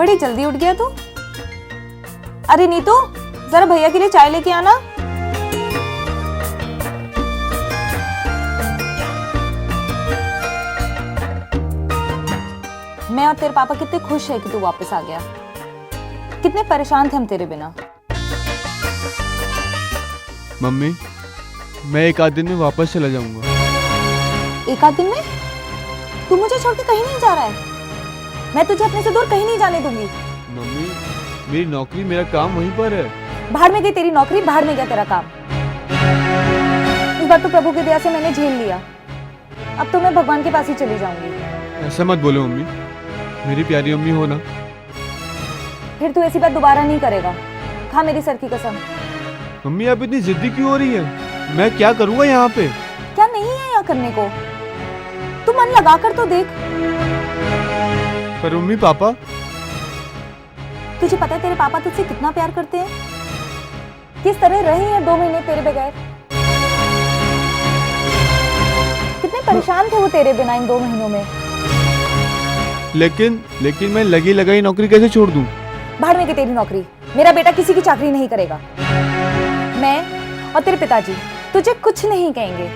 बड़ी जल्दी उठ गया तू। अरे नीतू, जरा भैया के लिए चाय लेके आना। मैं और तेरे पापा कितने खुश है कि तू वापस आ गया। कितने परेशान थे हम तेरे बिना। मम्मी, मैं एक आध दिन में वापस चला जाऊंगा। एक आध दिन में? तू मुझे छोड़ के कहीं नहीं जा रहा है। मैं तुझे अपने से दूर कहीं नहीं जाने दूंगी। मम्मी, मेरी नौकरी, मेरा काम वहीं पर है। बाहर में गई तेरी नौकरी, बाहर में गया तेरा काम। इस बार तो प्रभु की दया से मैंने झेल लिया। अब तो मैं भगवान के पास ही चली जाऊंगी। ऐसा मत बोलो मम्मी, मेरी प्यारी मम्मी हो ना। फिर तू ऐसी बात दोबारा नहीं करेगा, खा मेरी सर की कसम। मम्मी, आप इतनी जिद्दी क्यों हो रही है? मैं क्या करूंगा यहाँ पे? क्या नहीं है यहाँ करने को? तू मन लगा कर तो देख। पर मम्मी, पापा। तुझे पता है तेरे पापा तुझसे कितना प्यार करते हैं? किस तरह रहे हैं 2 महीने तेरे बगैर। कितने परेशान थे वो तेरे बिना इन 2 महीनों में। लेकिन मैं लगी लगाई नौकरी कैसे छोड़ दूं? बाहर में गई तेरी नौकरी। मेरा बेटा किसी की चाकरी नहीं करेगा। मैं और तेरे पिताजी तुझे कुछ नहीं कहेंगे।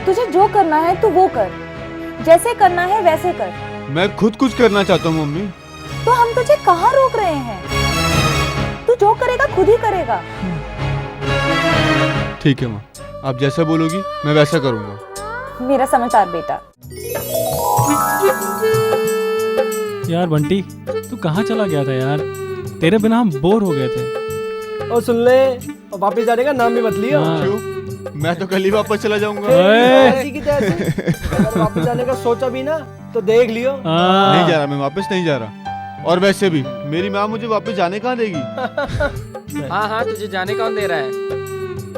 तुझे जो करना है तू वो कर, जैसे करना है वैसे कर। मैं खुद कुछ करना चाहता हूँ मम्मी। तो हम तुझे कहाँ रोक रहे हैं? तू जो करेगा खुद ही करेगा। ठीक है माँ, आप जैसा बोलोगी मैं वैसा करूँगा। मेरा समाचार बेटा। यार बंटी, तू कहाँ चला गया था यार? तेरे बिना हम बोर हो गए थे। और सुन ले, और वापस जाने का नाम भी मत लियो। हाँ। क्यों? मैं तो कल ही वापस चला जाऊंगा। ऐसी की तैसी। अगर वापस जाने का सोचा भी ना तो देख लियो। नहीं जा रहा, मैं वापस नहीं जा रहा। और वैसे भी मेरी माँ मुझे वापस जाने कहाँ देगी? हाँ, तुझे जाने कौन दे रहा है?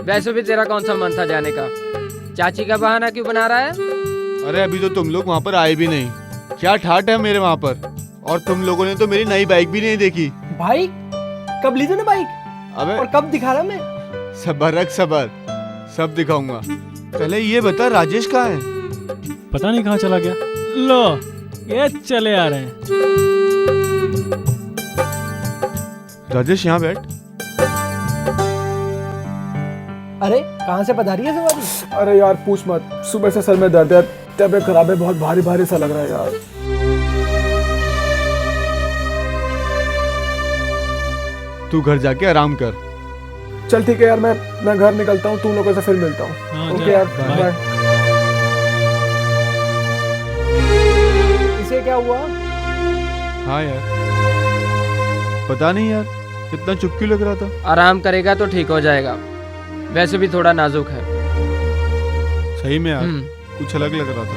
वैसे भी तेरा कौन सा मन था जाने का? चाची का बहाना क्यों बना रहा है? अरे अभी तो तुम लोग वहाँ पर आए भी नहीं। क्या ठाट है मेरे वहाँ पर। और तुम लोगों ने तो मेरी नई बाइक भी नहीं देखी। बाइक? कब ली तूने बाइक? अबे और कब दिखा रहा मैं? सबर रख, सबर, सब दिखाऊंगा। पहले ये बता, राजेश कहाँ है? पता नहीं कहाँ चला गया। लो, ये चले आ रहे हैं। राजेश यहाँ बैठ। अरे कहाँ से पधारी है सवारी? अरे यार पूछ मत, सुबह से सर में दर्द है, तबीयत खराब है, बहुत भारी भारी सा लग रहा है यार। तू घर जाके आराम कर। चल ठीक है यार, मैं घर निकलता हूँ, तुम लोगों से फिर मिलता हूँ। हाँ, ओके जा, यार, बाय। बाय। इसे क्या हुआ? हाँ यार, पता नहीं यार, इतना चुप क्यों लग रहा था? आराम करेगा तो ठीक हो जाएगा। वैसे भी थोड़ा नाजुक है। सही में यार, हम्म। कुछ अलग लग रहा था।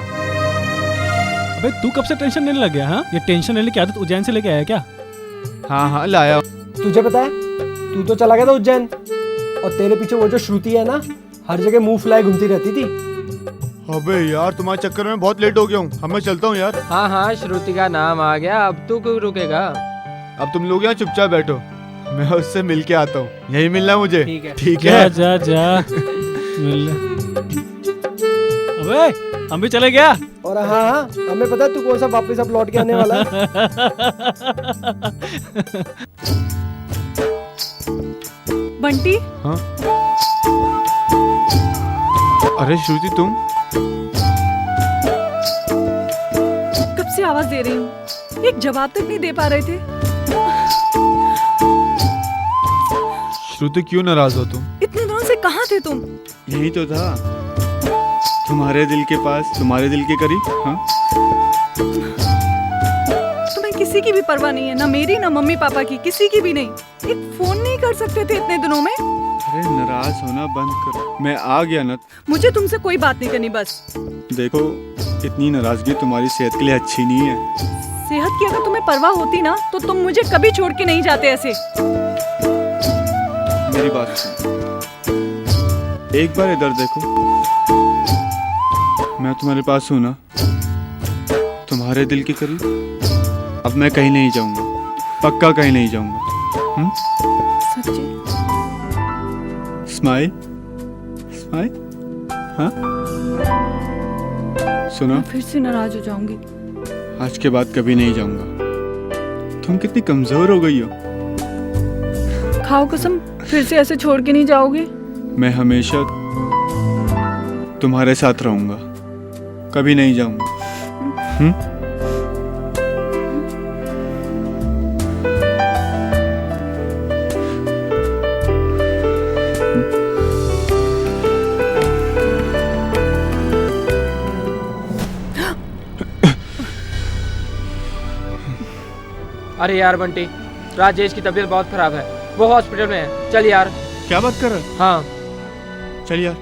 अबे तू कब से टेंशन लेने लग गया? हाँ, ये टेंशन लेने की आदत उज्जैन से लेके आया क्या? हाँ लाया। तुझे पता है, तू तो चला गया था उज्जैन, और तेरे पीछे वो जो श्रुति है ना, हर जगह मुंह फुलाए घूमती रहती थी। अबे यार, तुम्हारे चक्कर में बहुत लेट हो गया हूँ। अब मैं चलता हूँ यार। हाँ, श्रुति का नाम आ गया, अब तू क्यों रुकेगा? अब तुम लोग यहाँ चुपचाप बैठो, मैं उससे मिल के आता हूँ। यही मिलना मुझे। ठीक है। ठीक जा है। जा जा मिल ले। अबे हम भी चले गया। और हाँ, हमें पता है तू कौन सा वापस अब लौट के आने वाला है। बंटी, हाँ? अरे श्रुति, तुम? कब से आवाज दे रही हूँ, एक जवाब तक नहीं दे पा रहे थे। श्रुति, क्यों नाराज हो तुम? इतने दिनों से कहाँ थे तुम? यही तो था, तुम्हारे दिल के पास, तुम्हारे दिल के करीब। हाँ? तुम्हें किसी की भी परवाह नहीं है, ना मेरी ना मम्मी पापा की, किसी की भी नहीं। एक फोन नहीं कर सकते थे इतने दिनों में? अरे नाराज होना बंद करो, मैं आ गया ना। मुझे तुमसे कोई बात नहीं करनी बस। देखो, इतनी नाराजगी तुम्हारी सेहत के लिए अच्छी नहीं है। सेहत की अगर तुम्हें परवाह होती ना तो तुम मुझे कभी छोड़ के नहीं जाते ऐसे। मेरी बात सुनो, एक बार इधर देखो। मैं तुम्हारे पास हूँ ना, तुम्हारे दिल के करीब। अब मैं कहीं नहीं जाऊंगा, पक्का कहीं नहीं जाऊंगा। सच्ची? Smile, smile. हाँ, सुनो, मैं फिर से नाराज हो जाऊंगी। आज के बाद कभी नहीं जाऊंगा। तुम कितनी कमजोर हो गई हो। खाओ कसम, फिर से ऐसे छोड़ के नहीं जाओगे? मैं हमेशा तुम्हारे साथ रहूंगा, कभी नहीं जाऊंगा। अरे यार बंटी, राजेश की तबीयत बहुत खराब है, वो हॉस्पिटल में है। चल यार। क्या बात कर रहा है? हाँ। चल यार।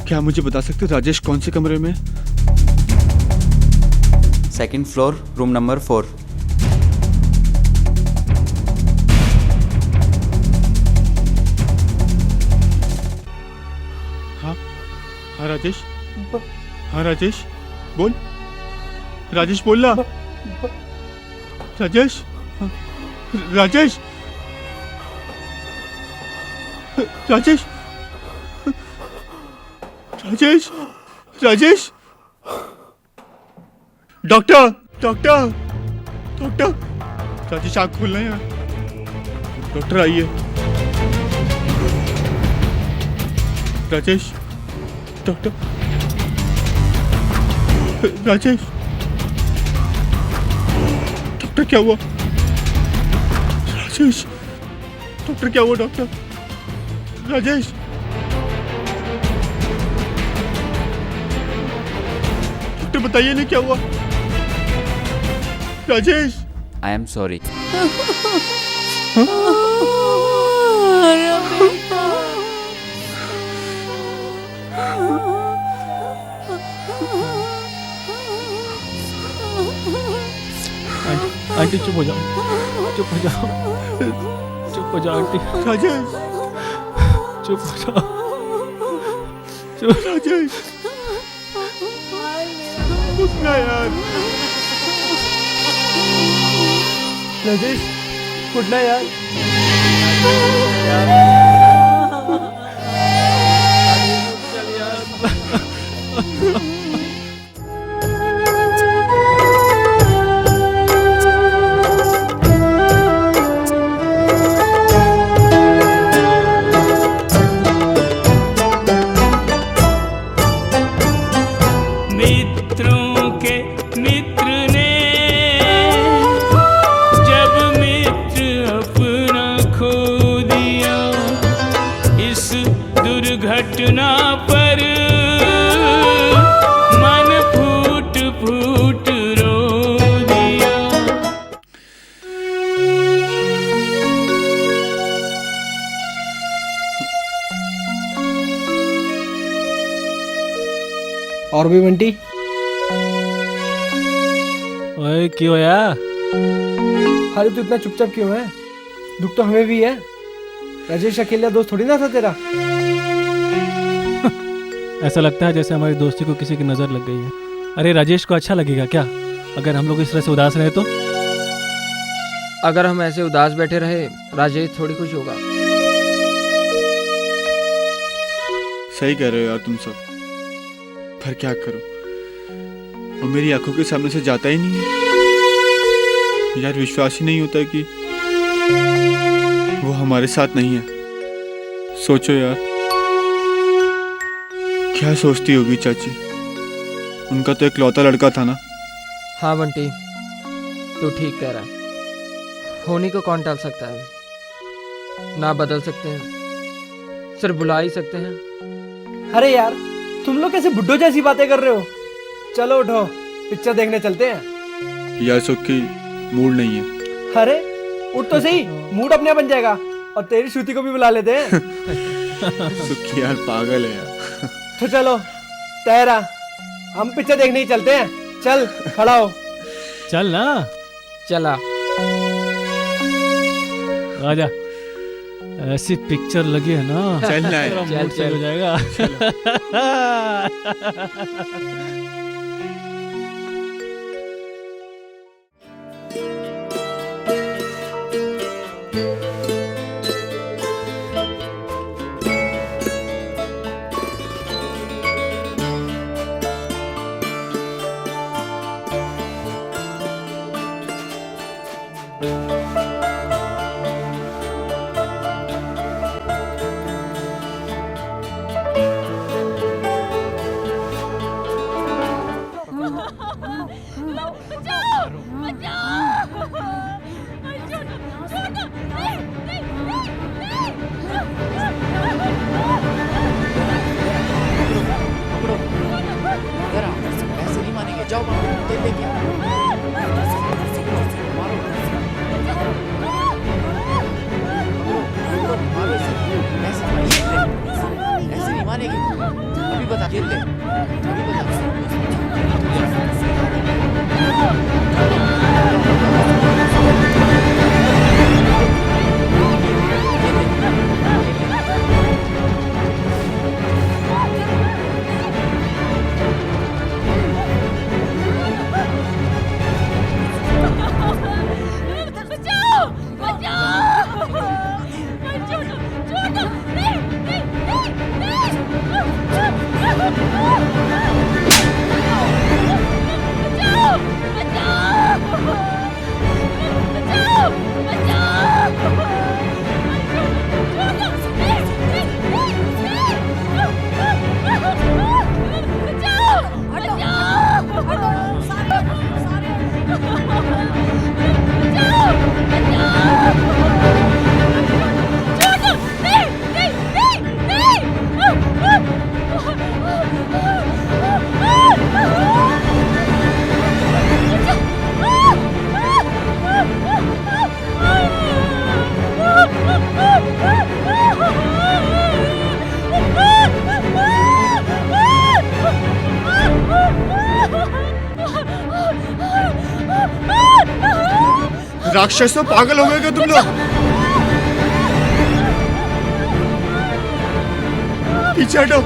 क्या मुझे बता सकते हो राजेश कौन से कमरे में है? Second floor, room number 4। हाँ हाँ राजेश, हाँ राजेश बोल, राजेश बोल ना। Rajesh, Rajesh, Rajesh, Rajesh, Rajesh, doctor, doctor, doctor, Rajesh आँख खोलना है यार, डॉक्टर आइए। राजेश, डॉक्टर, राजेश, डॉक्टर क्या हुआ? राजेश, डॉक्टर क्या हुआ? डॉक्टर, राजेश, डॉक्टर बताइए ना क्या हुआ? Rajesh, I am sorry. Aunty चुप हो जाओ, चुप हो जाओ, चुप हो जाओ आंटी, राजेश, चुप हो जाओ, चुप। राजेश, उठना यार। राजेश उठना यार। मित्रों के मित्र ने जब मित्र अपना खो दिया, इस दुर्घटना पर मन फूट फूट रो दिया। और भी बंटी? ओए क्यों होया? अरे तू इतना चुपचाप क्यों है? दुख तो हमें भी है। राजेश अकेला दोस्त थोड़ी ना था तेरा। ऐसा लगता है जैसे हमारी दोस्ती को किसी की नजर लग गई है। अरे राजेश को अच्छा लगेगा क्या अगर हम लोग इस तरह से उदास रहे तो? अगर हम ऐसे उदास बैठे रहे, राजेश थोड़ी खुश होगा। सही कह रहे हो यार तुम सब, पर क्या करूं, वो मेरी आंखों के सामने से जाता ही नहीं है यार। विश्वास ही नहीं होता कि वो हमारे साथ नहीं है। सोचो यार, क्या सोचती होगी चाची, उनका तो इकलौता लड़का था ना। हाँ बंटी, तू ठीक कह रहा है। होनी को कौन टाल सकता है? ना बदल सकते हैं, सिर्फ बुला ही सकते हैं। अरे यार तुम लोग कैसे बुड्ढों जैसी बातें कर रहे हो? चलो उठो, पिक्चर देखने चलते हैं। यार सुखी मूड नहीं है। अरे उठ तो सही, मूड अपने आप बन जाएगा। और तेरी श्रुति को भी बुला लेते हैं। सुखी यार पागल है यार। तो चलो तेरा, हम पिक्चर देखने ही चलते हैं। चल खड़ा हो। चल ना, चला। आजा, ऐसी पिक्चर लगी है ना, चलना है। तेरा मूड सही हो जाएगा। ऐसे नहीं मानेंगे, जाओ तेल लेके आओ। मारो इसे, ऐसे नहीं मानेंगे। अभी बता, तेल ले, अभी राक्षसों, पागल हो गए क्या तुम लोग? पीछे हटो।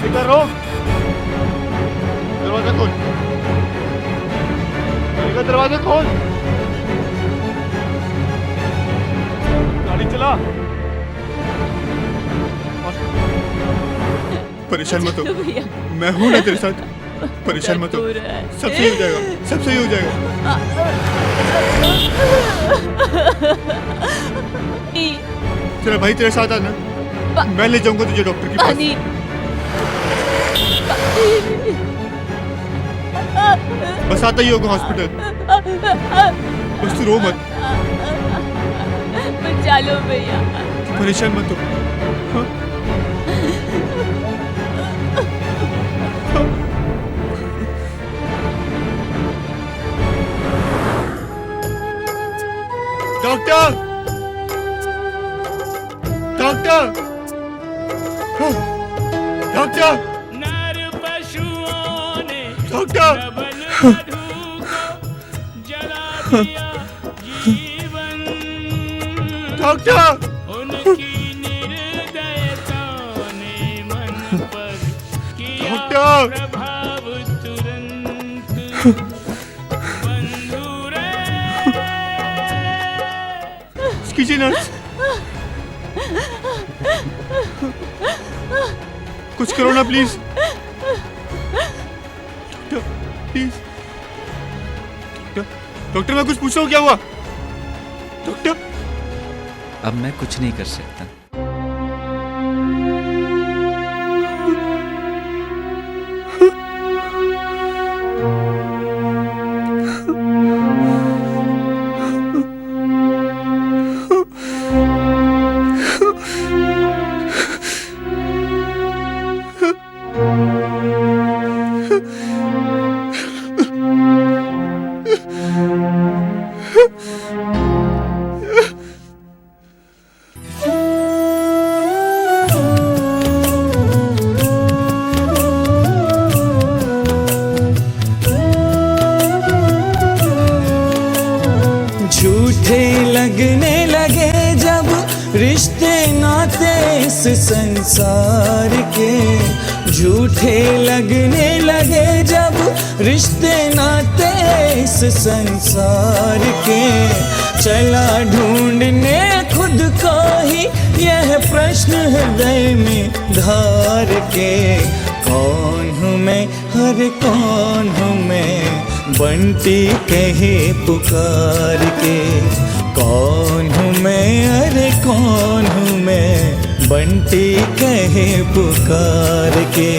इधर रोक, दरवाजा खोल, दरवाजा खोल, गाड़ी चला। परेशान मत हो, मैं हूं ना तेरे साथ, परेशान मत हो, सब सही हो जाएगा, सब सही हो जाएगा। चलो भाई तेरे साथ आना, मैं ले जाऊंगा तुझे डॉक्टर के पास। बस आता ही होगा हॉस्पिटल, बस तू रो मत, बचा लो भैया। परेशान मत हो। हाँ? डॉक्टर, डॉक्टर, हाँ, डॉक्टर, नर पशुओं ने डॉक्टर, प्रबल मधु को जला दिया जीवन, डॉक्टर, उनकी निर्दयता ने मन पर किया डॉक्टर, प्रभाव तुरंत। बंधु रे, कीजिए नर्स, कुछ करो ना प्लीज, डॉक्टर प्लीज, डॉक्टर मैं कुछ पूछ रहा हूँ, क्या हुआ डॉक्टर? अब मैं कुछ नहीं कर सकता। इस संसार के, झूठे लगने लगे जब रिश्ते नाते इस संसार के। चला ढूंढने खुद को ही यह प्रश्न हृदय में धार के, कौन हूँ मैं, हर कौन हूँ मैं, बंटी कहे पुकार के। कौन हूँ मैं, अरे कौन हूँ मैं, बंटी कहे पुकार के।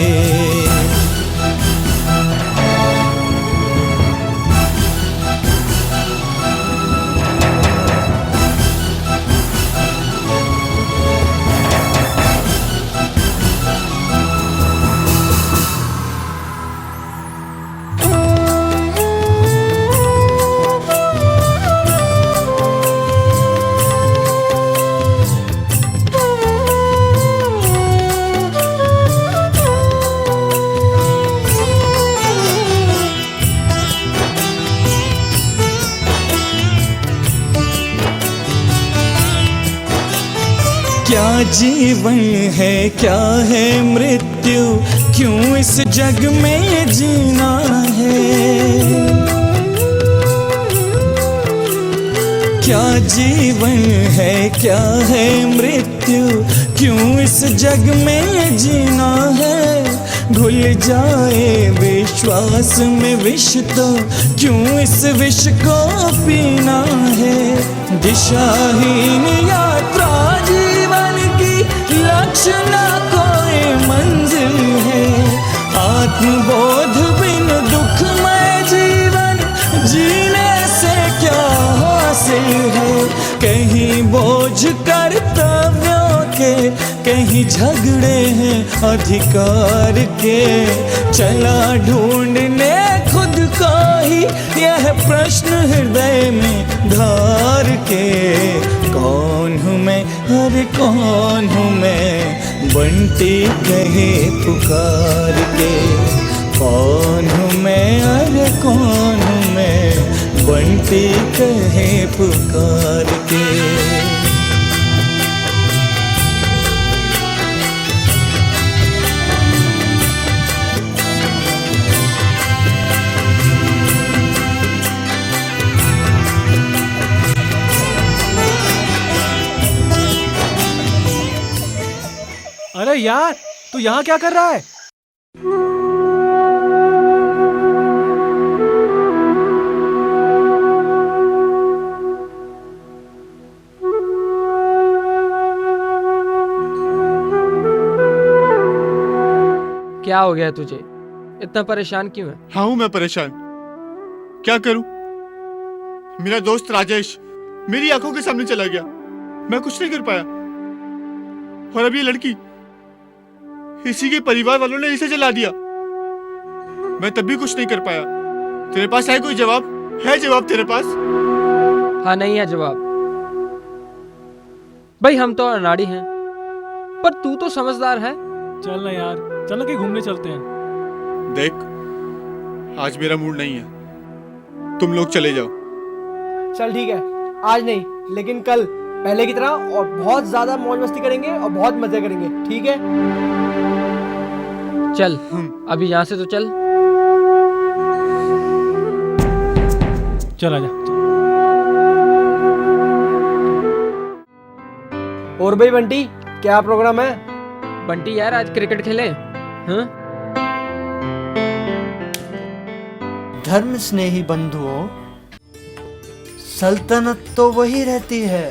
क्या जीवन है, क्या है मृत्यु, क्यों इस जग में जीना है। क्या जीवन है, क्या है मृत्यु, क्यों इस जग में जीना है। घुल जाए विश्वास में विष तो क्यों इस विष को पीना है। दिशाहीन यात्रा जीवन की, लक्ष्य न कोई मंजिल है। आत्मबोध बिन दुखमय जीवन जीने से क्या हासिल है। कहीं बोझ कर्तव्यों के, कहीं झगड़े हैं अधिकार के। चला ढूंढने खुद को ही यह प्रश्न हृदय में धार के। कौन हूँ मैं, अरे कौन हूँ मैं, बंटी कहे पुकार के। कौन हूँ मैं, अरे कौन हूँ मैं, बंटी कहे पुकार के। अरे यार, तू यहाँ क्या कर रहा है? क्या हो गया तुझे? इतना परेशान क्यों है? हाँ हूं मैं परेशान, क्या करूं। मेरा दोस्त राजेश मेरी आंखों के सामने चला गया, मैं कुछ नहीं कर पाया। और अब ये लड़की, इसी के परिवार वालों ने इसे जला दिया, मैं तब भी कुछ नहीं कर पाया। तेरे पास है कोई जवाब? है जवाब तेरे पास? हाँ नहीं है जवाब। भाई हम तो अनाड़ी हैं, पर तू तो समझदार है। चल ना यार, चल ना कहीं घूमने चलते हैं। देख, आज मेरा मूड नहीं है, तुम लोग चले जाओ। चल ठीक है, आज नहीं लेकिन कल पहले की तरह और बहुत ज्यादा मौज मस्ती करेंगे और बहुत मजे करेंगे, ठीक है? चल अभी यहाँ से तो चल। चल आजा। और भाई बंटी, क्या प्रोग्राम है? बंटी यार आज क्रिकेट खेले। हाँ? धर्म स्नेही बंधुओं, सल्तनत तो वही रहती है,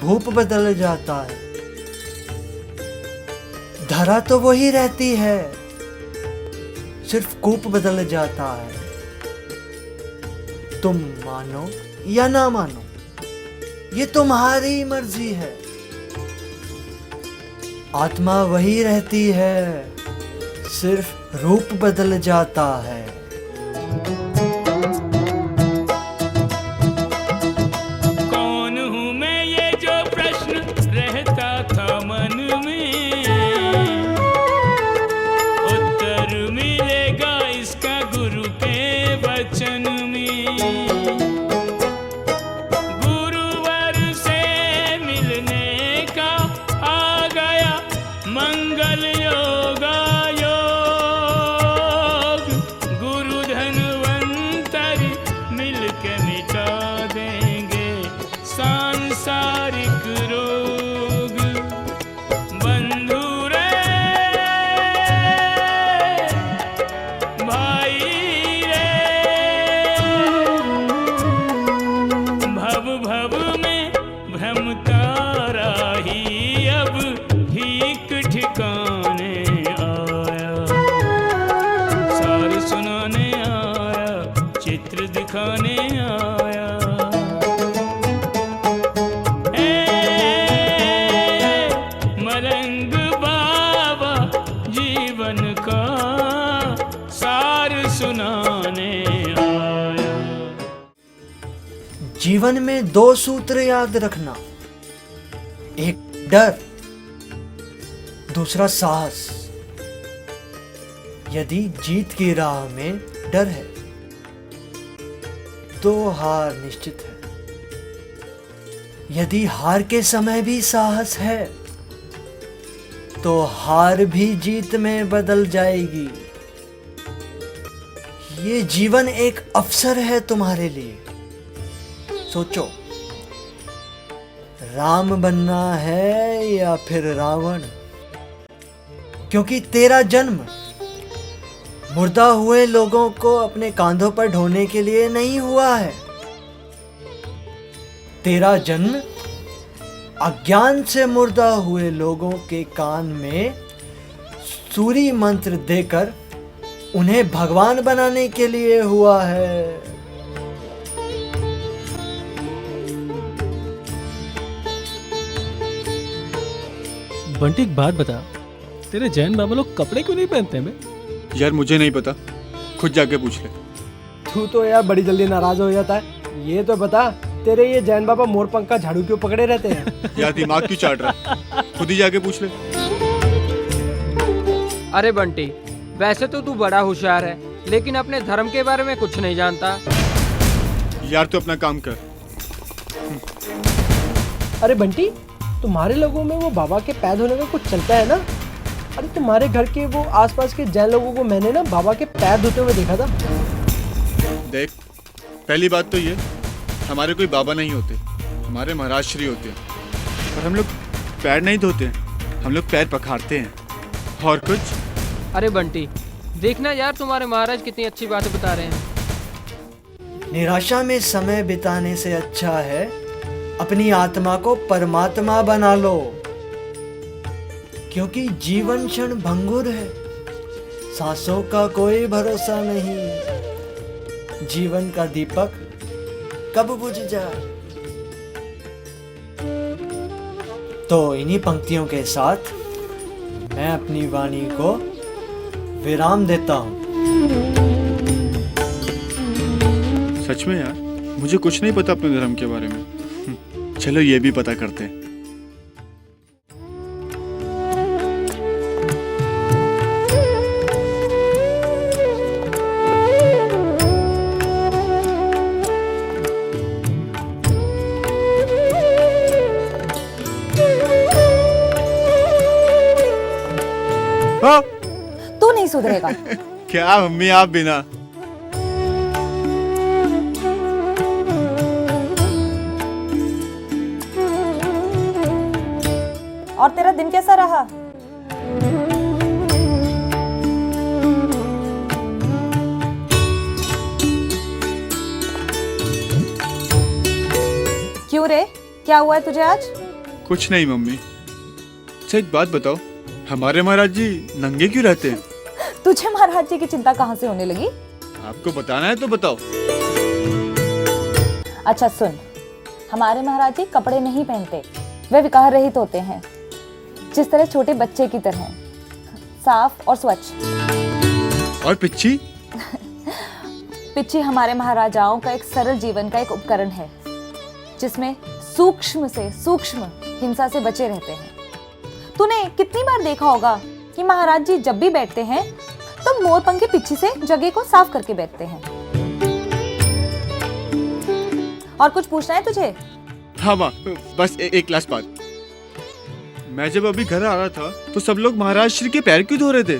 भूप बदल जाता है। धरा तो वही रहती है, सिर्फ कूप बदल जाता है। तुम मानो या ना मानो, ये तुम्हारी मर्जी है। आत्मा वही रहती है, सिर्फ रूप बदल जाता है। कौन हूँ मैं, ये जो प्रश्न रहता था मन में, उत्तर मिलेगा इसका गुरु के वचन में। गुरुवर से मिलने का बल योगा योग, गुरु धनवंतरी मिलके मिटा देंगे सांसारिक रोग। बंधु रे भाई रे, भव भव में भ्रमता राही अब ठीक ठिकाने आया। सार सुनाने आया, चित्र दिखाने आया। ए मलंग बाबा जीवन का सार सुनाने आया। जीवन में 2 सूत्र याद रखना, एक डर, दूसरा साहस। यदि जीत की राह में डर है तो हार निश्चित है। यदि हार के समय भी साहस है तो हार भी जीत में बदल जाएगी। ये जीवन एक अवसर है तुम्हारे लिए। सोचो, राम बनना है या फिर रावण? क्योंकि तेरा जन्म मुर्दा हुए लोगों को अपने कांधों पर ढोने के लिए नहीं हुआ है। तेरा जन्म अज्ञान से मुर्दा हुए लोगों के कान में सूरी मंत्र देकर उन्हें भगवान बनाने के लिए हुआ है। बंटी एक बात बता, तेरे जैन बाबा लोग कपड़े क्यों नहीं पहनते बे? यार मुझे नहीं पता, खुद जाके पूछ ले। तू तो यार बड़ी जल्दी नाराज हो जाता है। ये तो बता, तेरे ये जैन बाबा मोर पंख का झाड़ू क्यों पकड़े रहते हैं? यार दिमाग क्यों चाट रहा है? खुद ही जाके पूछ ले। अरे बंटी, वैसे तो तू बड़ा होशियार है, लेकिन अपने धर्म के बारे में कुछ नहीं जानता। यार तू अपना काम कर। अरे बंटी, तुम्हारे लोगों में वो बाबा के पैर धोने का कुछ चलता है ना? अरे तुम्हारे घर के वो आसपास के जैन लोगों को मैंने ना बाबा के पैर धोते हुए देखा था। देख, पहली बात तो ये, हमारे कोई बाबा नहीं होते, हमारे महाराज श्री होते हैं। और हम लोग पैर नहीं धोते हैं, हम लोग पैर पखारते हैं। और कुछ? अरे बंटी, देखना यार तुम्हारे महाराज कितनी अच्छी बातें बता रहे हैं। निराशा में समय बिताने से अच्छा है अपनी आत्मा को परमात्मा बना लो, क्योंकि जीवन क्षण भंगुर है, सांसों का कोई भरोसा नहीं, जीवन का दीपक कब बुझ जाए। तो इन्हीं पंक्तियों के साथ मैं अपनी वाणी को विराम देता हूँ। सच में यार, मुझे कुछ नहीं पता अपने धर्म के बारे में। चलो ये भी पता करते हैं। हाँ? तू नहीं सुधरेगा। क्या मम्मी, आप बिना? और तेरा दिन कैसा रहा? क्यों रे, क्या हुआ है तुझे आज? कुछ नहीं मम्मी। अच्छा एक बात बताओ, हमारे महाराज जी नंगे क्यों रहते हैं? तुझे महाराज जी की चिंता कहाँ से होने लगी? आपको बताना है तो बताओ। अच्छा सुन, हमारे महाराज जी कपड़े नहीं पहनते, वे विकार रहित होते हैं, जिस तरह छोटे बच्चे की तरह, साफ और स्वच्छ। और पिच्ची? पिच्ची हमारे महाराजाओं का एक सरल जीवन का एक उपकरण है, जिसमें सूक्ष्म से सूक्ष्म हिंसा से बचे रहते हैं। तूने कितनी बार देखा होगा कि महाराज जी जब भी बैठते हैं तो मोरपंख की पिच्ची से जगह को साफ करके बैठते हैं। और कुछ पूछना है तुझे? हाँ माँ, बस एक लास्ट बात। मैं जब अभी घर आ रहा था तो सब लोग महाराज श्री के पैर क्यों धो रहे थे?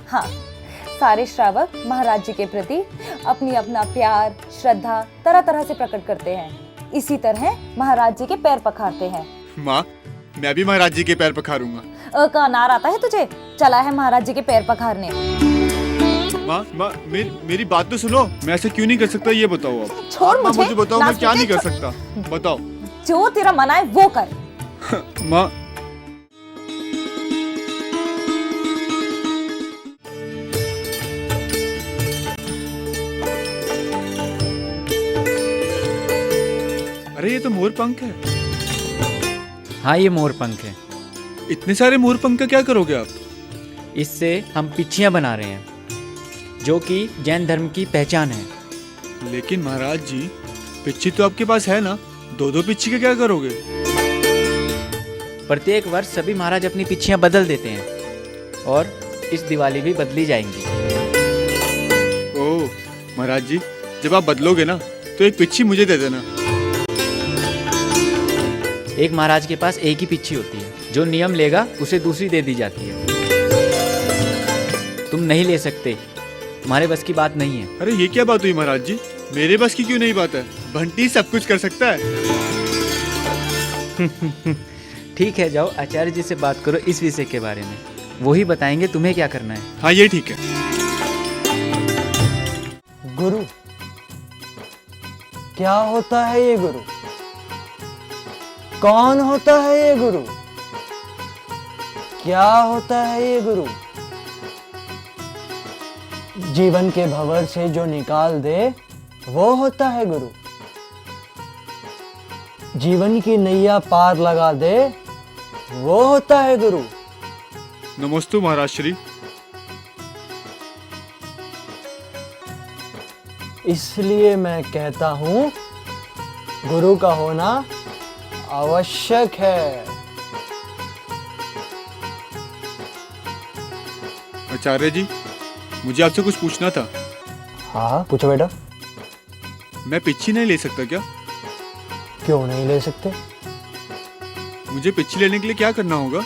हाँ, सारे श्रावक महाराज जी के प्रति अपनी अपना प्यार श्रद्धा तरह तरह से प्रकट करते हैं। इसी तरह महाराज जी के पैर पखारते हैं। माँ, मैं भी महाराज जी के पैर पखारूंगा। का नार आता है तुझे? चला है महाराज जी के पैर पखारने। माँ, मेरी बात तो सुनो। मैं ऐसे क्यों नहीं कर सकता ये बताओ आप। छोड़ माँ, मुझे। मुझे बताओ मैं क्या नहीं कर छोड़। सकता, बताओ। जो तेरा मन आए वो कर। माँ, अरे ये तो मोर पंख है। हाँ, ये मोर पंख है। इतने सारे मोर पंख का क्या करोगे आप? इससे हम पिच्छियाँ बना रहे हैं, जो कि जैन धर्म की पहचान है। लेकिन महाराज जी, पिच्छी तो आपके पास है ना, दो दो पिच्छी का क्या करोगे? प्रत्येक वर्ष सभी महाराज अपनी पिच्छियाँ बदल देते हैं और इस दिवाली भी बदली जाएंगी। ओह महाराज जी, जब आप बदलोगे ना तो एक पिच्छी मुझे दे देना। एक महाराज के पास एक ही पिच्छी होती है, जो नियम लेगा उसे दूसरी दे दी जाती है। तुम नहीं ले सकते, तुम्हारे बस की बात नहीं है। अरे ये क्या बात हुई महाराज जी? मेरे बस की क्यों नहीं बात है? बंटी सब कुछ कर सकता है। ठीक है, जाओ आचार्य जी से बात करो इस विषय के बारे में, वो ही बताएंगे तुम्हें क्या करना है। हाँ ये ठीक है। गुरु, क्या होता है ये गुरु? कौन होता है ये गुरु? क्या होता है ये गुरु? जीवन के भंवर से जो निकाल दे वो होता है गुरु। जीवन की नैया पार लगा दे वो होता है गुरु। नमस्ते महाराज श्री। इसलिए मैं कहता हूं, गुरु का होना आवश्यक है। आचार्य जी, मुझे आपसे कुछ पूछना था। हाँ पूछो बेटा। मैं पिच्छी नहीं ले सकता क्या? क्यों नहीं ले सकते? मुझे पिच्छी लेने के लिए क्या करना होगा?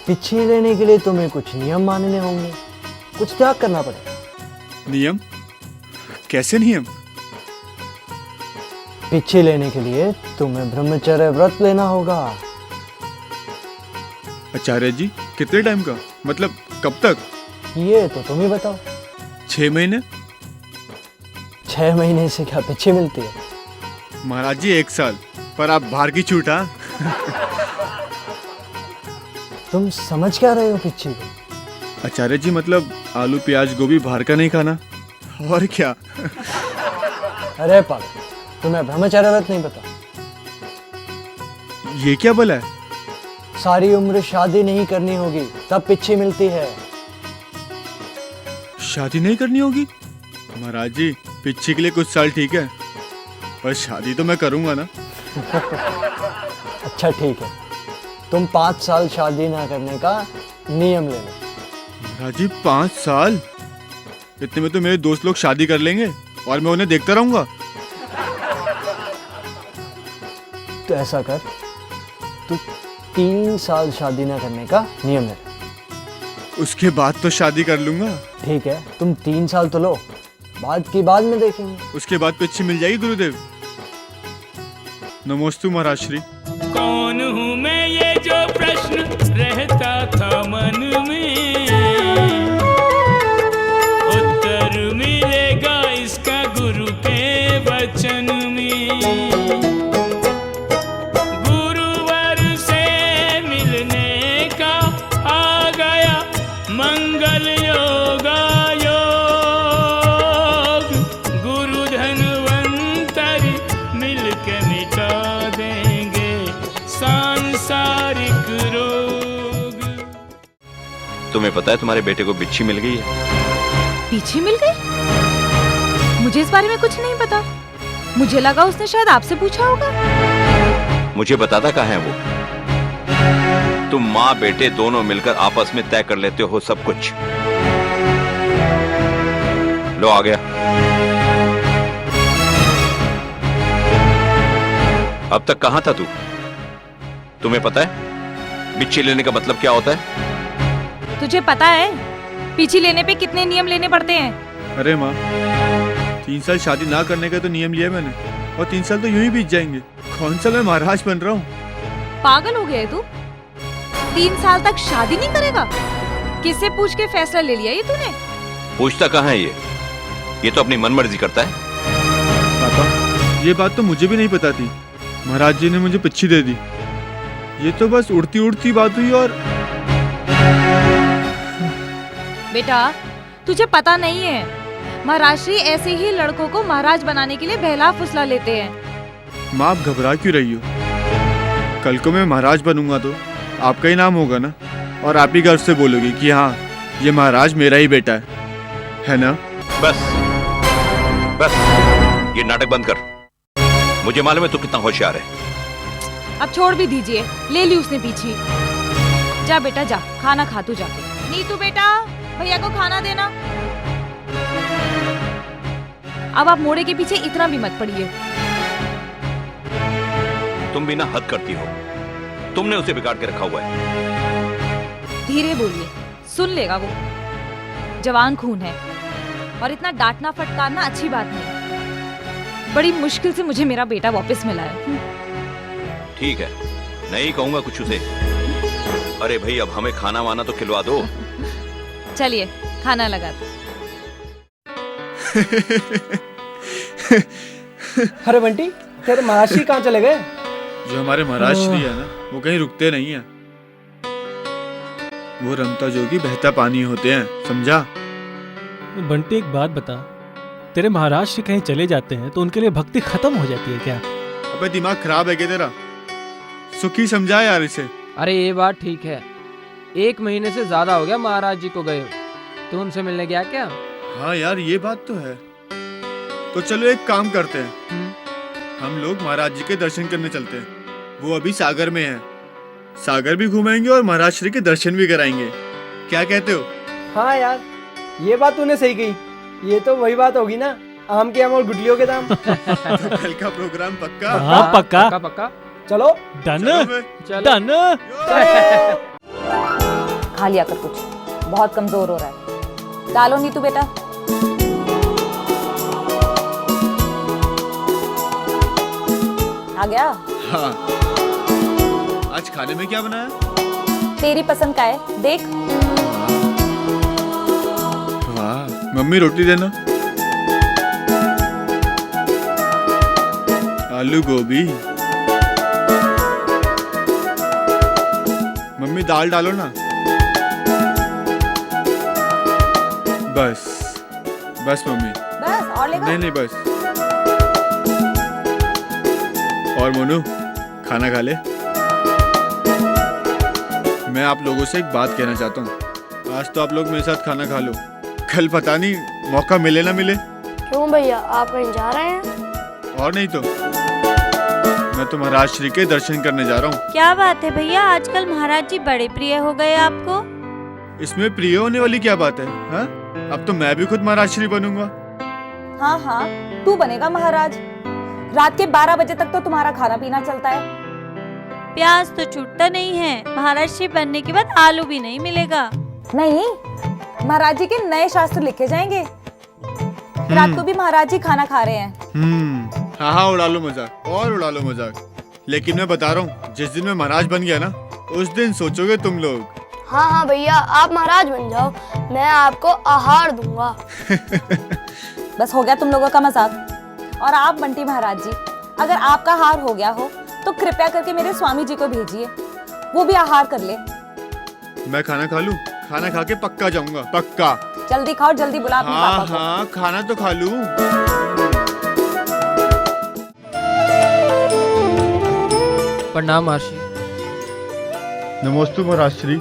पिच्छी लेने के लिए तुम्हें कुछ नियम मानने होंगे, कुछ त्याग करना पड़ेगा। नियम? कैसे नियम? पिच्छी लेने के लिए तुम्हें ब्रह्मचर्य व्रत लेना होगा। आचार्य जी, कितने टाइम का? मतलब कब तक? ये तो तुम ही बताओ। 6 महीने? 6 महीने से क्या पिच्छी मिलती है? महाराज जी 1 साल, पर आप बाहर की छूट। हाँ तुम समझ क्या रहे हो पिच्छी को? आचार्य जी, मतलब आलू प्याज गोभी बाहर का नहीं खाना, और क्या? अरे पागल, तुम्हें ब्रह्मचर्य व्रत नहीं पता? ये क्या बोला है? सारी उम्र शादी नहीं करनी होगी तब पिच्छी मिलती है। शादी नहीं करनी होगी? महाराज जी, पिच्छी के लिए कुछ साल ठीक है, पर शादी तो मैं करूंगा ना। अच्छा ठीक है, तुम 5 साल शादी ना करने का नियम ले लो। महाराज जी 5 साल? इतने में तो मेरे दोस्त लोग शादी कर लेंगे और मैं उन्हें देखता रहूंगा। तो ऐसा कर, तू 3 साल शादी ना करने का नियम ले। उसके बाद तो शादी कर लूंगा। ठीक है, तुम 3 साल तो लो, बाद की बाद में देखेंगे। उसके बाद पिच्छी मिल जाएगी गुरुदेव। नमोस्तु महाराज श्री। कौन हूँ मैं, ये जो प्रश्न रहता था मन में, उत्तर मिलेगा इसका गुरु के वचन में। गुरुवर से मिलने का आ गया मंगल योगा योग। गुरु धनवंतरी मिलके मिटा देंगे सांसारिक रोग। तुम्हें पता है तुम्हारे बेटे को बिच्छी मिल गई है? पीछे मिल गई? मुझे इस बारे में कुछ नहीं पता। मुझे लगा उसने शायद आपसे पूछा होगा। मुझे बताता कहाँ है वो? तुम माँ बेटे दोनों मिलकर आपस में तय कर लेते हो सब कुछ। लो आ गया। अब तक कहां था तू? तुम्हें पता है बिच्छी लेने का मतलब क्या होता है? तुझे पता है पीछे लेने पे कितने नियम लेने पड़ते हैं? अरे माँ, 3 साल शादी ना करने का तो नियम लिया मैंने, और 3 साल तो यूं ही बीत जाएंगे। कौन सा मैं महाराज बन रहा हूँ? पागल हो गया है तू? 3 साल तक शादी नहीं करेगा? किससे पूछ के फैसला ले लिया ये तूने? पूछता कहाँ है ये तो अपनी मनमर्जी करता है। पापा, ये बात तो मुझे भी नहीं पता थी। महाराज जी ने मुझे पिच्छी दे दी। ये तो बस उड़ती उड़ती बात हुई। और बेटा तुझे पता नहीं है, महाराष्ट्री ऐसे ही लड़कों को महाराज बनाने के लिए बहला फुसला लेते हैं। माँ, आप घबरा क्यों रही हो? कल को मैं महाराज बनूंगा तो आपका ही नाम होगा ना, और आप ही गर्व से बोलोगी कि हाँ, ये महाराज मेरा ही बेटा है ना? बस बस, ये नाटक बंद कर। मुझे मालूम है तू कितना होशियार है। अब छोड़ भी दीजिए, ले ली उसने पीछे। जा बेटा जा, खाना खा तू जाके। नीतू बेटा, भैया को खाना देना। अब आप मोड़े के पीछे इतना भी मत पड़िए। तुम भी ना हद करती हो। तुमने उसे बिगाड़ के रखा हुआ है। धीरे बोलिए, सुन लेगा वो। जवान खून है, और इतना डांटना फटकारना अच्छी बात नहीं। बड़ी मुश्किल से मुझे मेरा बेटा वापस मिला है। ठीक है, नहीं कहूंगा कुछ उसे। अरे भाई, अब हमें खाना वाना तो खिलवा दो। चलिए खाना लगा दो। अरे बंटी, तेरे महाराष्ट्री कहाँ चले गए? जो हमारे महाराष्ट्री है ना, वो कहीं रुकते नहीं है। वो रमता जोगी बहता पानी होते हैं, समझा? बंटी एक बात बता, तेरे महाराष्ट्र कहीं चले जाते हैं तो उनके लिए भक्ति खत्म हो जाती है क्या? अबे दिमाग खराब है क्या तेरा? सुखी समझा यार इसे। अरे ये बात ठीक है, 1 महीने से ज्यादा हो गया महाराज जी को गए। तू उनसे मिलने गया क्या? हाँ यार, ये बात तो है। तो चलो एक काम करते हैं, हम लोग महाराज जी के दर्शन करने चलते हैं। वो अभी सागर में है। सागर भी घुमाएंगे और महाराज श्री के दर्शन भी कराएंगे। क्या कहते हो? हाँ यार, ये बात तूने सही कही। ये तो वही बात होगी ना, आम के आम और गुटलियों के दाम। तो कल का प्रोग्राम पक्का? हाँ पक्का। पक्का पक्का। चलो डन चलो। डन। खा लिया कर कुछ, बहुत कमजोर हो रहा है। डालो नीतू बेटा। आ गया? हाँ। आज खाने में क्या बनाया? तेरी पसंद का है, देख। वाह, मम्मी रोटी देना। आलू गोभी। मम्मी दाल डालो ना। बस बस मम्मी। बस और लेगा? नहीं नहीं, बस। और मोनू, खाना खा ले। मैं आप लोगों से एक बात कहना चाहता हूँ। आज तो आप लोग मेरे साथ खाना खा लो, कल पता नहीं मौका मिले ना मिले। क्यों भैया, आप कहीं जा रहे हैं? और नहीं तो मैं तो महाराज श्री के दर्शन करने जा रहा हूँ। क्या बात है भैया, आजकल महाराज जी बड़े प्रिय हो गए आपको। इसमें प्रिय होने वाली क्या बात है? हाँ? अब तो मैं भी खुद महाराज श्री बनूंगा। हाँ हाँ, तू बनेगा महाराज। रात के 12 बजे तक तो तुम्हारा खाना पीना चलता है। प्याज तो छूटता नहीं है, महाराज श्री बनने के बाद आलू भी नहीं मिलेगा। नहीं, महाराज जी के नए शास्त्र लिखे जाएंगे। रात को भी महाराज जी खाना खा रहे हैं। हाँ हाँ, उड़ा लो मजाक, और उड़ा लो मजाक। लेकिन मैं बता रहा हूँ, जिस दिन मैं महाराज बन गया ना, उस दिन सोचोगे तुम लोग। हाँ हाँ भैया, आप महाराज बन जाओ, मैं आपको आहार दूंगा। बस हो गया तुम लोगों का मजाक। और आप बंटी महाराज जी, अगर आपका आहार हो गया हो तो कृपया करके मेरे स्वामी जी को भेजिए, वो भी आहार कर ले। मैं खाना खा लूं? खाना खा के पक्का जाऊंगा, पक्का। जल्दी खाओ, जल्दी बुला अपने हाँ पापा को। हाँ, खाना तो खा लूं। प्रणाम महर्षि। नमोस्तु महाराज श्री।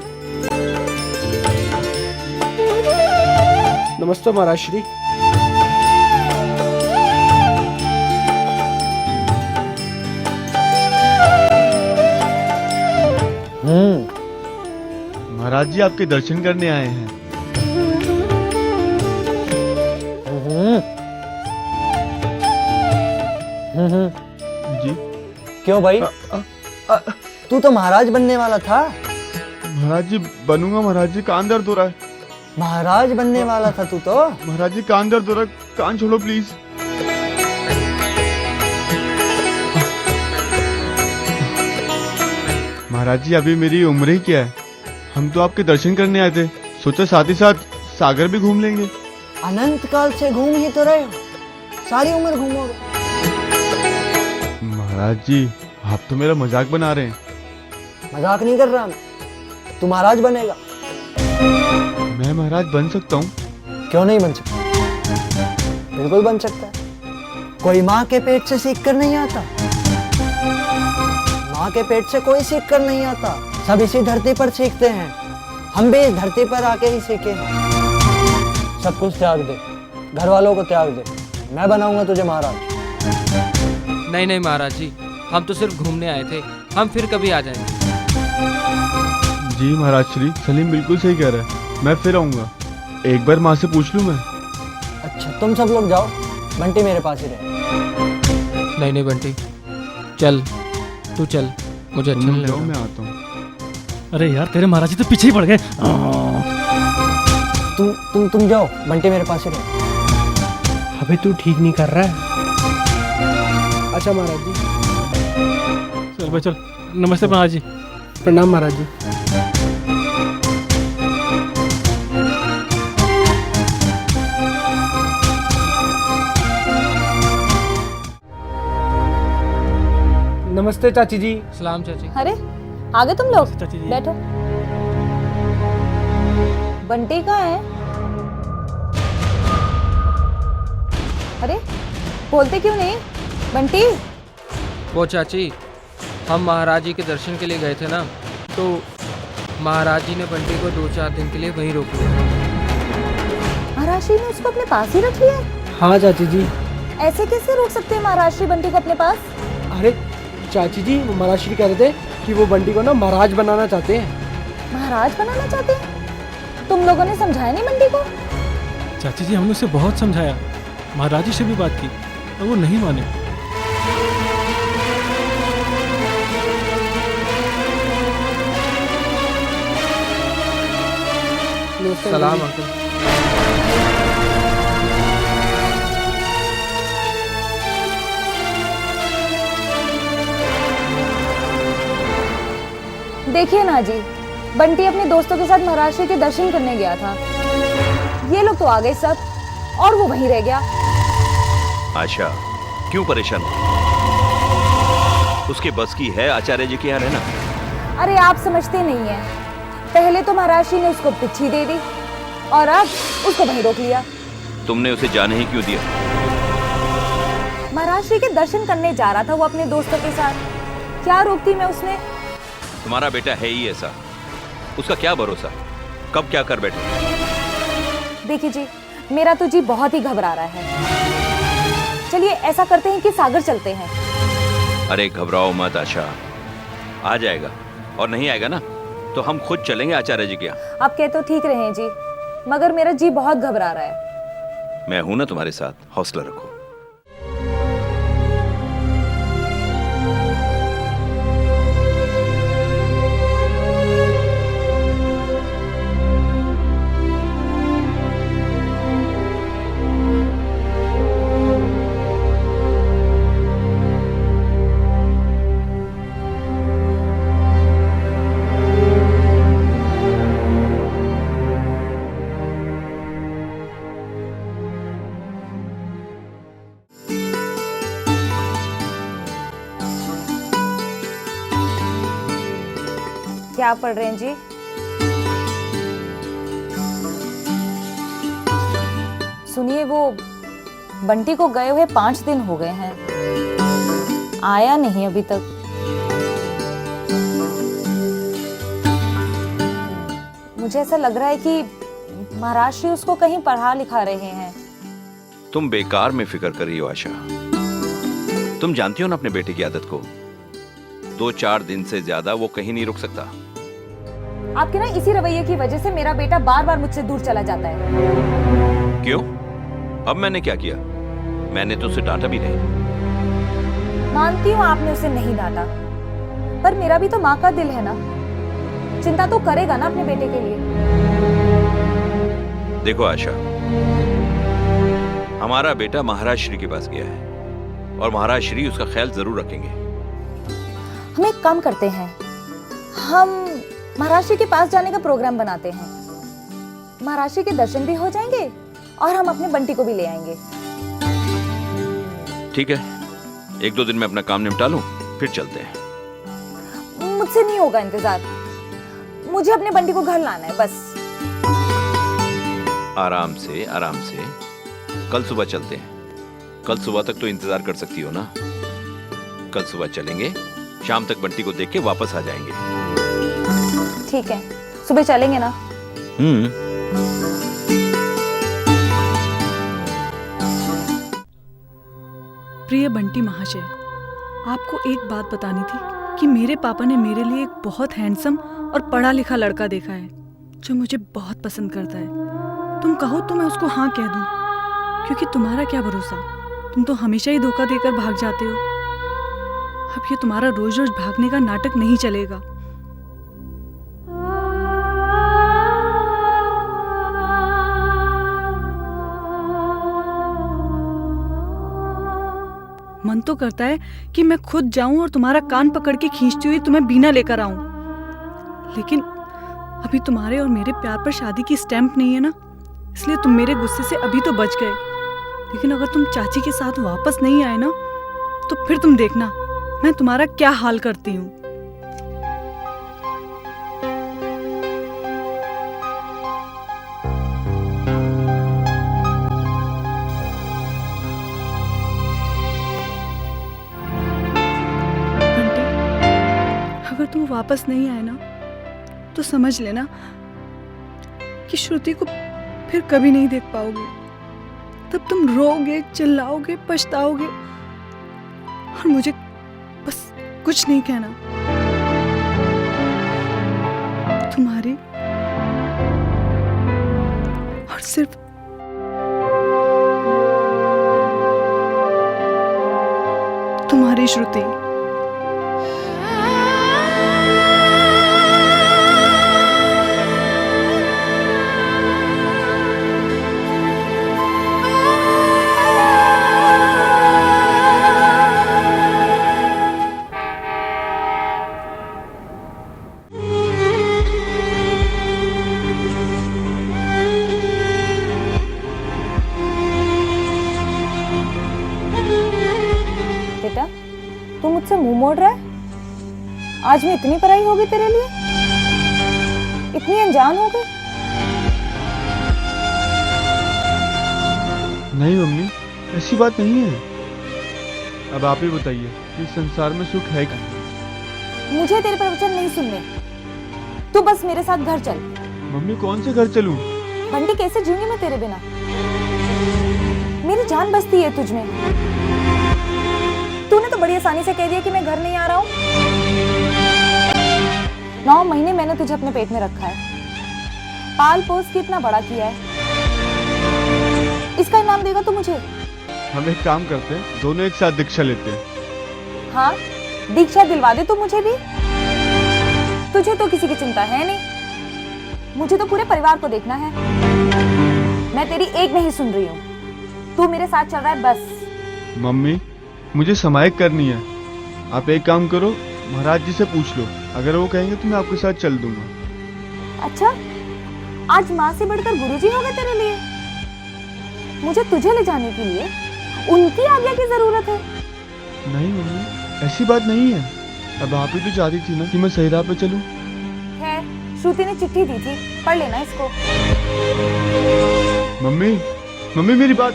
नमस्ते महाराज श्री। महाराज जी आपके दर्शन करने आए हैं। जी। क्यों भाई, तू तो महाराज बनने वाला था। महाराज जी बनूंगा महाराज जी, कान दर्द हो रहा है। महाराज बनने वाला था तू तो। महाराज जी कान दर्द हो रहा है, कान छोड़ो प्लीज। महाराज जी अभी मेरी उम्र ही क्या है, हम तो आपके दर्शन करने आए थे, सोचा साथ ही साथ सागर भी घूम लेंगे। अनंत काल से घूम ही तो रहे हो, सारी उम्र घूमोगे। महाराज जी आप तो मेरा मजाक बना रहे हैं। मजाक नहीं कर रहा मैं, तू महाराज बनेगा। मैं महाराज बन सकता हूँ? क्यों नहीं बन सकता, बिल्कुल बन सकता है। कोई माँ के पेट से सीख कर नहीं आता, माँ के पेट से कोई सीख कर नहीं आता, सब इसी धरती पर सीखते हैं। हम भी इस धरती पर आके ही सीखे हैं। सब कुछ त्याग दे, घर वालों को त्याग दे, मैं बनाऊंगा तुझे महाराज। नहीं नहीं महाराज जी, हम तो सिर्फ घूमने आए थे, हम फिर कभी आ जाएंगे। जी महाराज श्री, सलीम बिल्कुल सही कह रहा है, मैं फिर आऊंगा। एक बार माँ से पूछ लूँ मैं? अच्छा तुम सब लोग जाओ, बंटी मेरे पास ही रहे। नहीं नहीं बंटी, चल तू चल, मुझे अच्छा नहीं लग रहा। मैं आता हूँ। अरे यार तेरे महाराज जी तो पीछे ही पड़ गए। तुम जाओ, बंटी मेरे पास ही रहे। अबे तू ठीक नहीं कर रहा है। अच्छा महाराज जी। चल भाई चल। नमस्ते महाराज जी। प्रणाम महाराज जी। नमस्ते चाची जी। सलाम चाची। अरे आ गए तुम लोग, चाची जी। बैठो। बंटी कहाँ है? अरे बोलते क्यों नहीं? बंटी। वो चाची, हम महाराज जी के दर्शन के लिए गए थे ना, तो महाराज जी ने बंटी को 2-4 दिन के लिए वहीं रोक लिया। महाराज जी ने उसको अपने पास ही रख लिया? हाँ चाची जी। ऐसे कैसे रोक सकते हैं महाराज श्री बंटी को अपने पास? अरे चाची जी, वो महाराज श्री कह रहे थे कि वो बंटी को ना महाराज बनाना चाहते हैं। महाराज बनाना चाहते हैं? तुम लोगों ने समझाया नहीं बंटी को? चाची जी हमने उसे बहुत समझाया, महाराज जी से भी बात की, और वो नहीं माने। सलाम अंकल। देखिए ना जी, बंटी अपने दोस्तों के साथ महाराज श्री के दर्शन करने गया था, ये लोग तो आ गए सब, और वो वहीं रह गया। आशा क्यों परेशान हो? उसके बस की है आचार्य जी के यहाँ रहना? अरे आप समझते नहीं है, पहले तो महाराज श्री ने उसको पिच्छी दे दी और अब उसको वहीं रोक लिया। तुमने उसे जाने ही क्यों दिया? महाराज श्री के दर्शन करने जा रहा था वो अपने दोस्तों के साथ, क्या रोकती मैं उसने? तुम्हारा बेटा है ही ऐसा, उसका क्या भरोसा, कब क्या कर बैठे। देखिए जी, मेरा तो जी बहुत ही घबरा रहा है। चलिए ऐसा करते हैं कि सागर चलते हैं। अरे घबराओ मत आशा, आ जाएगा, और नहीं आएगा ना तो हम खुद चलेंगे आचार्य जी के यहाँ। आप कह तो ठीक रहे हैं जी, मगर मेरा जी बहुत घबरा रहा है। मैं हूं ना तुम्हारे साथ, हौसला रखो। क्या पढ़ रहे हैं जी? सुनिए, वो बंटी को गए हुए 5 दिन हो गए हैं, आया नहीं अभी तक। मुझे ऐसा लग रहा है कि महाराज श्री उसको कहीं पढ़ा लिखा रहे हैं। तुम बेकार में फिक्र कर रही हो आशा, तुम जानती हो ना अपने बेटे की आदत को, 2-4 दिन से ज्यादा वो कहीं नहीं रुक सकता। आपके ना इसी रवैये की वजह से मेरा बेटा बार बार मुझसे दूर चला जाता है। क्यों? अब मैंने क्या किया? मैंने तो उसे डांटा भी नहीं। मानती हूँ आपने उसे नहीं डांटा, पर मेरा भी तो माँ का दिल है ना। चिंता तो करेगा ना अपने बेटे के लिए। देखो आशा, हमारा बेटा महाराज श्री के पास गया है और महाराज श्री उसका ख्याल जरूर रखेंगे। हम एक काम करते हैं, हम महाराज श्री के पास जाने का प्रोग्राम बनाते हैं। महाराज श्री के दर्शन भी हो जाएंगे और हम अपने बंटी को भी ले आएंगे। ठीक है, 1-2 दिन में अपना काम निपटा लूं, फिर चलते हैं। मुझसे नहीं होगा इंतजार, मुझे अपने बंटी को घर लाना है बस। आराम से आराम से, कल सुबह चलते हैं। कल सुबह तक तो इंतजार कर सकती हो ना? कल सुबह चलेंगे, शाम तक बंटी को देख के वापस आ जाएंगे। ठीक है, सुबह चलेंगे ना? प्रिय बंटी महाशय, आपको एक बात बतानी थी कि मेरे पापा ने मेरे लिए एक बहुत हैंडसम और पढ़ा लिखा लड़का देखा है जो मुझे बहुत पसंद करता है। तुम कहो तो मैं उसको हाँ कह दूं, क्योंकि तुम्हारा क्या भरोसा, तुम तो हमेशा ही धोखा देकर भाग जाते हो। अब ये तुम्हारा रोज रोज भागने का नाटक नहीं चलेगा। मन तो करता है कि मैं खुद जाऊं और तुम्हारा कान पकड़ के खींचती हुई तुम्हें बीना लेकर आऊं, लेकिन अभी तुम्हारे और मेरे प्यार पर शादी की स्टैंप नहीं है ना, इसलिए तुम मेरे गुस्से से अभी तो बच गए। लेकिन अगर तुम चाची के साथ वापस नहीं आए ना, तो फिर तुम देखना मैं तुम्हारा क्या हाल करती हूँ। अगर तुम वापस नहीं आए ना, तो समझ लेना कि श्रुति को फिर कभी नहीं देख पाओगे। तब तुम रोओगे, चिल्लाओगे, पछताओगे और मुझे बस कुछ नहीं कहना। तुम्हारी और सिर्फ तुम्हारी श्रुति। तू मुझसे मुंह मोड़ रहा है? आज मैं इतनी पराई हो गई तेरे लिए, इतनी अनजान हो गई? नहीं मम्मी, ऐसी बात नहीं है। अब आप ही बताइए कि संसार में सुख है क्या? मुझे तेरे प्रवचन नहीं सुनने, तू बस मेरे साथ घर चल। मम्मी कौन से घर चलूं? बंटी कैसे जीऊंगी मैं तेरे बिना? मेरी जान बसती है तुझ में। तूने तो बड़ी आसानी से कह दिया कि मैं घर नहीं आ रहा हूँ। 9 महीने मैंने तुझे अपने पेट में रखा है, पाल पोस के इतना बड़ा किया है, इसका इनाम देगा तू मुझे? हम एक काम करते हैं, दोनों एक साथ दीक्षा लेते हैं। हाँ, दीक्षा दिलवा दे तू मुझे भी। तुझे तो किसी की चिंता है नहीं, मुझे तो पूरे परिवार को देखना है। मैं तेरी एक नहीं सुन रही हूँ, तू मेरे साथ चल रहा है बस। मम्मी मुझे समायक करनी है, आप एक काम करो, महाराज जी से पूछ लो, अगर वो कहेंगे तो मैं आपके साथ चल दूंगा। अच्छा, आज माँ से बढ़कर गुरुजी हो गए तेरे लिए? मुझे तुझे ले जाने के लिए उनकी आज्ञा की जरूरत है? नहीं मम्मी, ऐसी बात नहीं है। अब आप ही तो चाहती थी ना कि मैं सही राह पे चलूं। खैर, श्रुति ने चिट्ठी दी थी, पढ़ लेना इसको। मम्मी, मम्मी मेरी बात